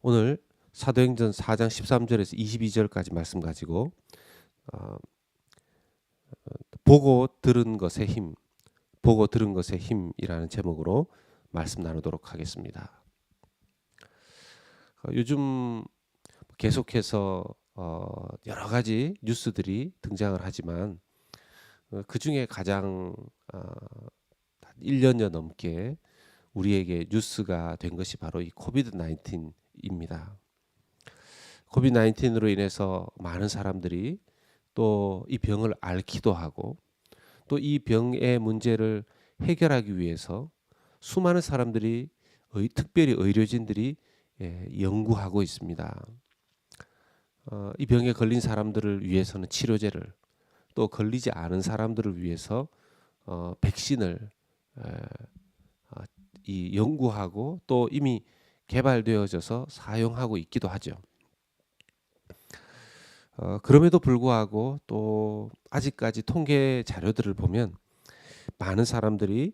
오늘 사도행전 4장 13절에서 22절까지 말씀 가지고 어, 보고 들은 것의 힘, 보고 들은 것의 힘이라는 제목으로 말씀 나누도록 하겠습니다. 요즘 계속해서 여러 가지 뉴스들이 등장을 하지만 그 중에 가장 1년여 넘게 우리에게 뉴스가 된 것이 바로 이 코비드 19입니다. 코비드 19으로 인해서 많은 사람들이 또 이 병을 앓기도 하고 또 이 병의 문제를 해결하기 위해서 수많은 사람들이 특별히 의료진들이 연구하고 있습니다. 이 병에 걸린 사람들을 위해서는 치료제를, 또 걸리지 않은 사람들을 위해서 백신을 이 연구하고 또 이미 개발되어져서 사용하고 있기도 하죠. 그럼에도 불구하고 또 아직까지 통계 자료들을 보면 많은 사람들이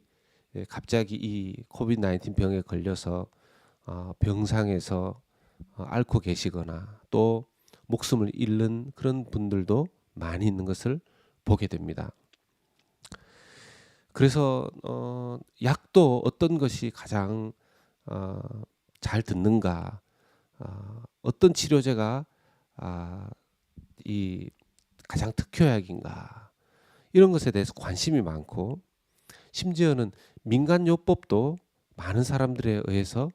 갑자기 이 코비드 19 병에 걸려서 병상에서 앓고 계시거나 또 목숨을 잃는 그런 분들도 많이 있는 것을 보게 됩니다. 그래서 약도 어떤 것이 가장 잘 듣는가, 어떤 치료제가 이 가장 특효약인가, 이런 것에 대해서 관심이 많고 심지어는 민간요법도 많은 사람들에 의해서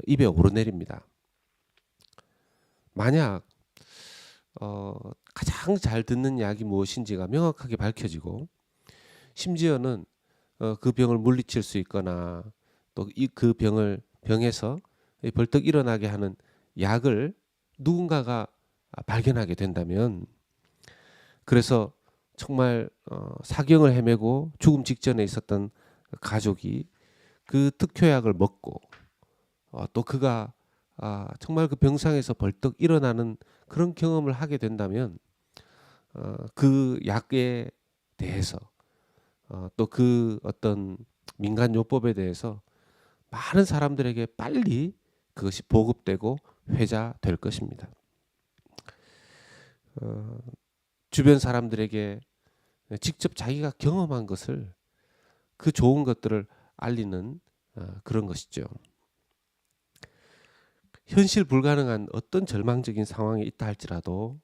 입에 오르내립니다. 만약 가장 잘 듣는 약이 무엇인지가 명확하게 밝혀지고 심지어는 그 병을 물리칠 수 있거나 또 그 병에서 벌떡 일어나게 하는 약을 누군가가 발견하게 된다면, 그래서 정말 사경을 헤매고 죽음 직전에 있었던 가족이 그 특효약을 먹고 또 그가 정말 그 병상에서 벌떡 일어나는 그런 경험을 하게 된다면 그 약에 대해서 또 그 어떤 민간요법에 대해서 많은 사람들에게 빨리 그것이 보급되고 회자될 것입니다. 주변 사람들에게 직접 자기가 경험한 것을, 그 좋은 것들을 알리는 그런 것이죠. 현실 불가능한 어떤 절망적인 상황에 있다 할지라도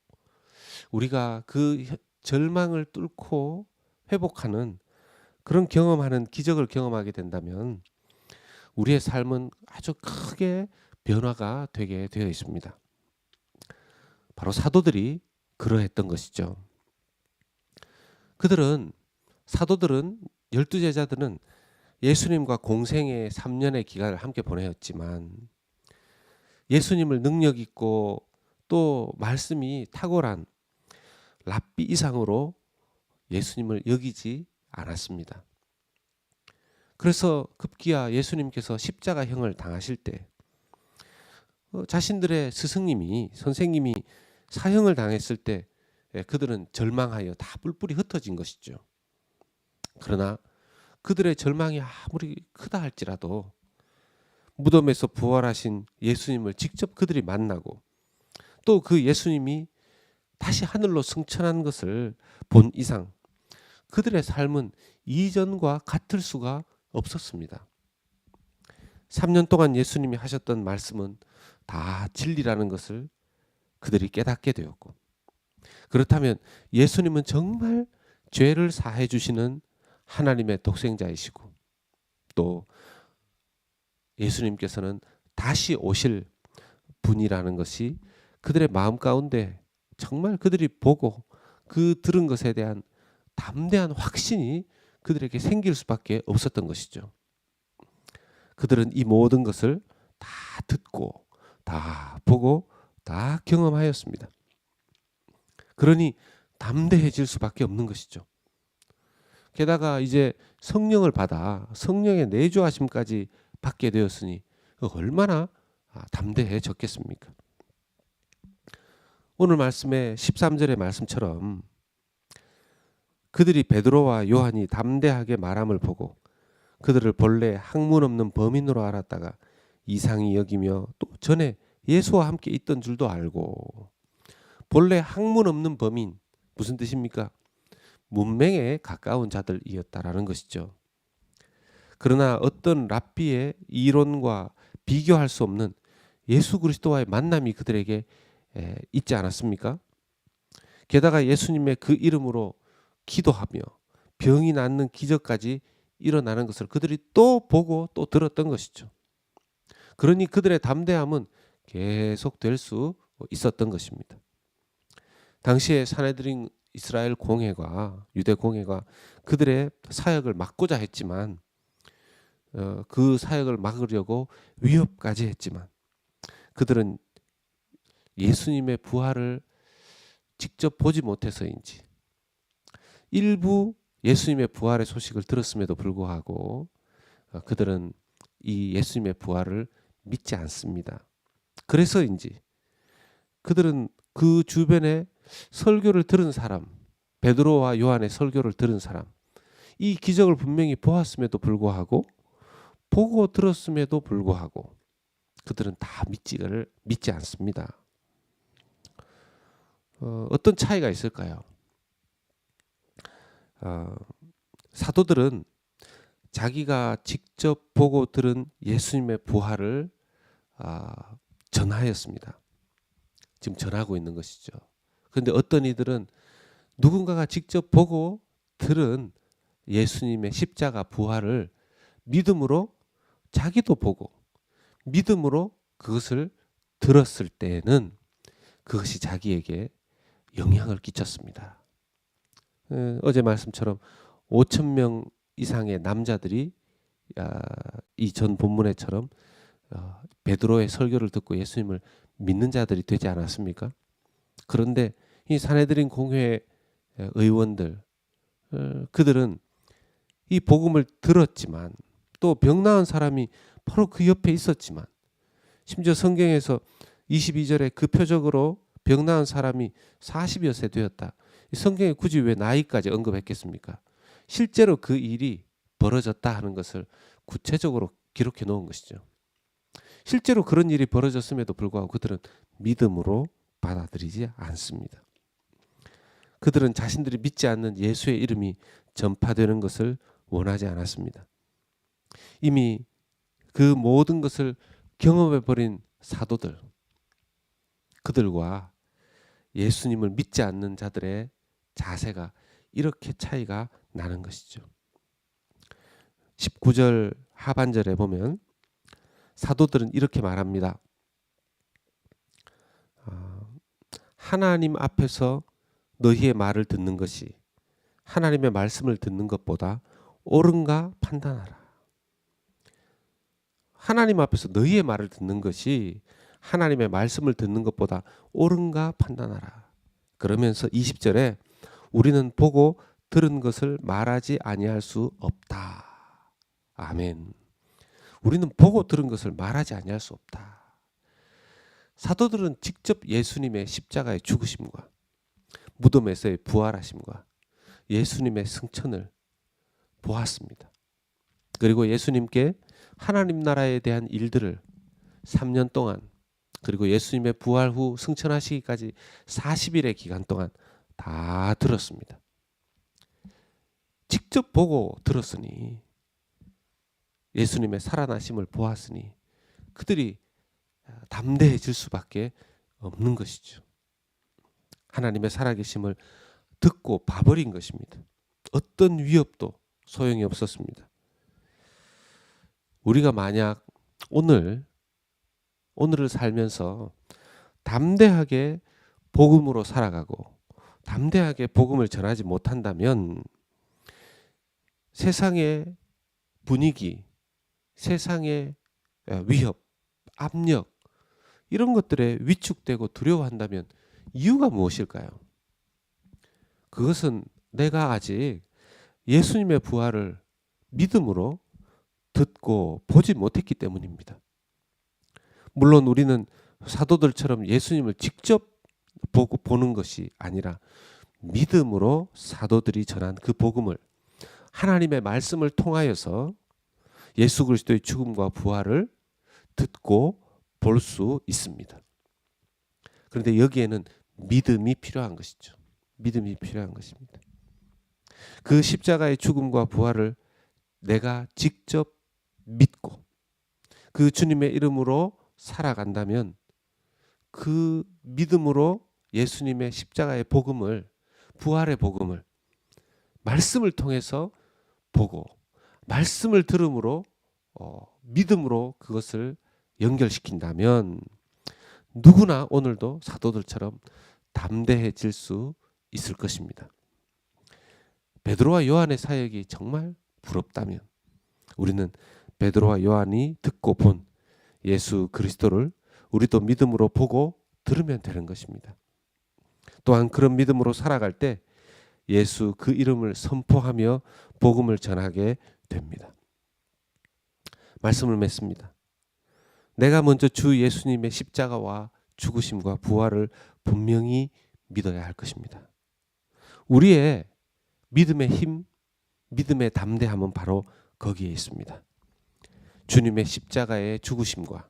우리가 그 절망을 뚫고 회복하는 그런 경험하는 기적을 경험하게 된다면 우리의 삶은 아주 크게 변화가 되게 되어 있습니다. 바로 사도들이 그러했던 것이죠. 사도들은 12제자들은 예수님과 공생의 3년의 기간을 함께 보내었지만 예수님을 능력 있고 또 말씀이 탁월한 랍비 이상으로 예수님을 여기지 않았습니다. 그래서 급기야 예수님께서 십자가형을 당하실 때 자신들의 스승님이, 선생님이 사형을 당했을 때 그들은 절망하여 다 뿔뿔이 흩어진 것이죠. 그러나 그들의 절망이 아무리 크다 할지라도 무덤에서 부활하신 예수님을 직접 그들이 만나고 또 그 예수님이 다시 하늘로 승천한 것을 본 이상 그들의 삶은 이전과 같을 수가 없었습니다. 3년 동안 예수님이 하셨던 말씀은 다 진리라는 것을 그들이 깨닫게 되었고, 그렇다면 예수님은 정말 죄를 사해 주시는 하나님의 독생자이시고 또 예수님께서는 다시 오실 분이라는 것이 그들의 마음 가운데 정말 그들이 보고 그 들은 것에 대한 담대한 확신이 그들에게 생길 수밖에 없었던 것이죠. 그들은 이 모든 것을 다 듣고 다 보고 다 경험하였습니다. 그러니 담대해질 수밖에 없는 것이죠. 게다가 이제 성령을 받아 성령의 내주하심까지 받게 되었으니 얼마나 담대해졌겠습니까? 오늘 말씀의 13절의 말씀처럼 그들이 베드로와 요한이 담대하게 말함을 보고 그들을 본래 학문 없는 범인으로 알았다가 이상히 여기며 또 전에 예수와 함께 있던 줄도 알고 본래 학문 없는 범인 무슨 뜻입니까? 문맹에 가까운 자들이었다라는 것이죠. 그러나 어떤 랍비의 이론과 비교할 수 없는 예수 그리스도와의 만남이 그들에게 있지 않았습니까? 게다가 예수님의 그 이름으로 기도하며 병이 낫는 기적까지 일어나는 것을 그들이 또 보고 또 들었던 것이죠. 그러니 그들의 담대함은 계속될 수 있었던 것입니다. 당시에 사내들인 이스라엘 공회가 유대 공회가 그들의 사역을 막고자 했지만 그 사역을 막으려고 위협까지 했지만 그들은 예수님의 부활을 직접 보지 못해서인지 일부 예수님의 부활의 소식을 들었음에도 불구하고 그들은 이 예수님의 부활을 믿지 않습니다. 그래서인지 그들은 그 주변에 설교를 들은 사람, 베드로와 요한의 설교를 들은 사람, 이 기적을 분명히 보았음에도 불구하고 보고 들었음에도 불구하고 그들은 다 믿지 않습니다. 어떤 차이가 있을까요? 사도들은 자기가 직접 보고 들은 예수님의 부활을 전하였습니다. 지금 전하고 있는 것이죠. 그런데 어떤 이들은 누군가가 직접 보고 들은 예수님의 십자가 부활을 믿음으로 자기도 보고 믿음으로 그것을 들었을 때에는 그것이 자기에게 영향을 끼쳤습니다. 어제 말씀처럼 5천 명 이상의 남자들이 이 전 본문에처럼 베드로의 설교를 듣고 예수님을 믿는 자들이 되지 않았습니까? 그런데 이 산헤드린 공회 의원들 그들은 이 복음을 들었지만 또 병 나은 사람이 바로 그 옆에 있었지만 심지어 성경에서 22절에 그 표적으로 병 나은 사람이 40여 세 되었다. 성경에 굳이 왜 나이까지 언급했겠습니까? 실제로 그 일이 벌어졌다 하는 것을 구체적으로 기록해 놓은 것이죠. 실제로 그런 일이 벌어졌음에도 불구하고 그들은 믿음으로 받아들이지 않습니다. 그들은 자신들이 믿지 않는 예수의 이름이 전파되는 것을 원하지 않았습니다. 이미 그 모든 것을 경험해 버린 사도들, 그들과 예수님을 믿지 않는 자들의 자세가 이렇게 차이가 나는 것이죠. 19절 하반절에 보면 사도들은 이렇게 말합니다. 하나님 앞에서 너희의 말을 듣는 것이 하나님의 말씀을 듣는 것보다 옳은가 판단하라. 하나님 앞에서 너희의 말을 듣는 것이 하나님의 말씀을 듣는 것보다 옳은가 판단하라. 그러면서 20절에 우리는 보고 들은 것을 말하지 아니할 수 없다. 아멘. 우리는 보고 들은 것을 말하지 아니할 수 없다. 사도들은 직접 예수님의 십자가의 죽으심과 무덤에서의 부활하심과 예수님의 승천을 보았습니다. 그리고 예수님께 하나님 나라에 대한 일들을 3년 동안 그리고 예수님의 부활 후 승천하시기까지 40일의 기간 동안 다 들었습니다. 직접 보고 들었으니 예수님의 살아나심을 보았으니 그들이 담대해질 수밖에 없는 것이죠. 하나님의 살아계심을 듣고 봐버린 것입니다. 어떤 위협도 소용이 없었습니다. 우리가 만약 오늘을 살면서 담대하게 복음으로 살아가고 담대하게 복음을 전하지 못한다면 세상의 분위기, 세상의 위협, 압력 이런 것들에 위축되고 두려워한다면 이유가 무엇일까요? 그것은 내가 아직 예수님의 부활을 믿음으로 듣고 보지 못했기 때문입니다. 물론 우리는 사도들처럼 예수님을 직접 보는 것이 아니라 믿음으로 사도들이 전한 그 복음을 하나님의 말씀을 통하여서 예수 그리스도의 죽음과 부활을 듣고 볼 수 있습니다. 그런데 여기에는 믿음이 필요한 것이죠. 믿음이 필요한 것입니다. 그 십자가의 죽음과 부활을 내가 직접 믿고 그 주님의 이름으로 살아간다면 그 믿음으로 예수님의 십자가의 복음을, 부활의 복음을 말씀을 통해서 보고 말씀을 들음으로 믿음으로 그것을 연결시킨다면 누구나 오늘도 사도들처럼 담대해질 수 있을 것입니다. 베드로와 요한의 사역이 정말 부럽다면 우리는 베드로와 요한이 듣고 본 예수 그리스도를 우리도 믿음으로 보고 들으면 되는 것입니다. 또한 그런 믿음으로 살아갈 때 예수 그 이름을 선포하며 복음을 전하게 됩니다. 말씀을 맺습니다. 내가 먼저 주 예수님의 십자가와 죽으심과 부활을 분명히 믿어야 할 것입니다. 우리의 믿음의 힘, 믿음의 담대함은 바로 거기에 있습니다. 주님의 십자가의 죽으심과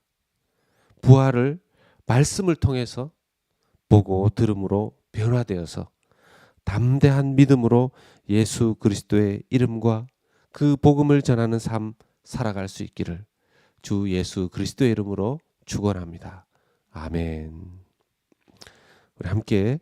부활을 말씀을 통해서 보고 들음으로 변화되어서 담대한 믿음으로 예수 그리스도의 이름과 그 복음을 전하는 삶 살아갈 수 있기를 주 예수 그리스도의 이름으로 축원합니다. 아멘. 우리 함께